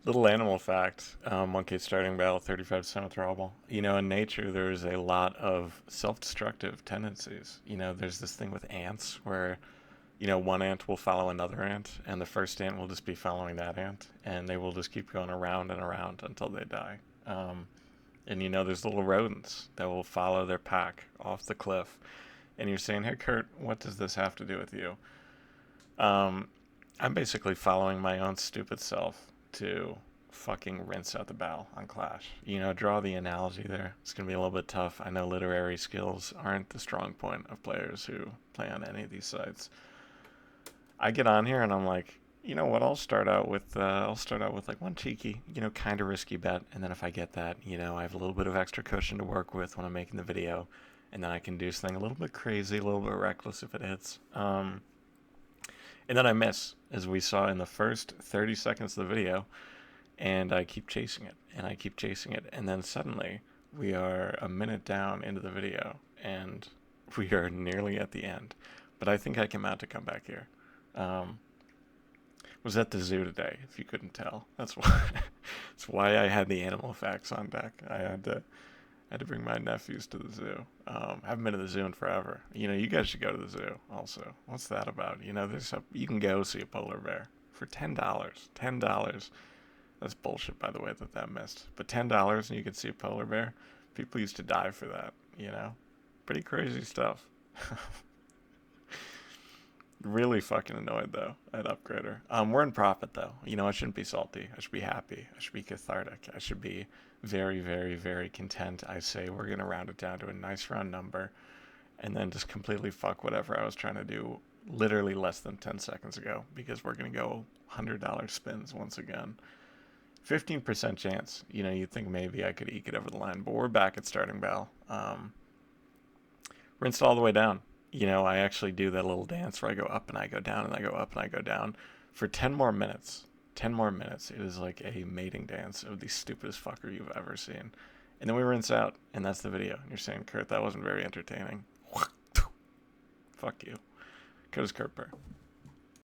Little animal fact: monkey starting battle, 35% withdrawable. In nature, there's a lot of self-destructive tendencies. There's this thing with ants where one ant will follow another ant, and the first ant will just be following that ant, and they will just keep going around and around until they die. And there's little rodents that will follow their pack off the cliff. And you're saying, hey, Kurt, what does this have to do with you? Um, I'm basically following my own stupid self to fucking rinse out the battle on Clash. Draw the analogy there. It's going to be a little bit tough. I know literary skills aren't the strong point of players who play on any of these sites. I get on here and I'm like, you know what? I'll start out with like one cheeky, kind of risky bet, and then if I get that, I have a little bit of extra cushion to work with when I'm making the video, and then I can do something a little bit crazy, a little bit reckless if it hits. And then I miss, as we saw in the first 30 seconds of the video, and I keep chasing it, and I keep chasing it, and then suddenly we are a minute down into the video, and we are nearly at the end. But I think I can mount a comeback here. Um, was at the zoo today, if you couldn't tell. That's why. That's why I had the animal facts on deck. I had to bring my nephews to the zoo. Haven't been to the zoo in forever. You guys should go to the zoo. Also, what's that about? You can go see a polar bear for $10. $10. That's bullshit, by the way, that missed. But $10 and you can see a polar bear. People used to die for that. Pretty crazy stuff. Really fucking annoyed though at Upgrader. We're in profit though. I shouldn't be salty. I should be happy. I should be cathartic. I should be very, very, very content. I say we're gonna round it down to a nice round number, and then just completely fuck whatever I was trying to do literally less than 10 seconds ago because we're gonna go $100 spins once again. 15% chance. You'd think maybe I could eke it over the line, but we're back at starting bell. Rinsed all the way down. I actually do that little dance where I go up and I go down and I go up and I go down for 10 more minutes. 10 more minutes. It is like a mating dance of the stupidest fucker you've ever seen. And then we rinse out, and that's the video. And you're saying, Kurt, that wasn't very entertaining. Fuck you. Kurt is Kurt Burr.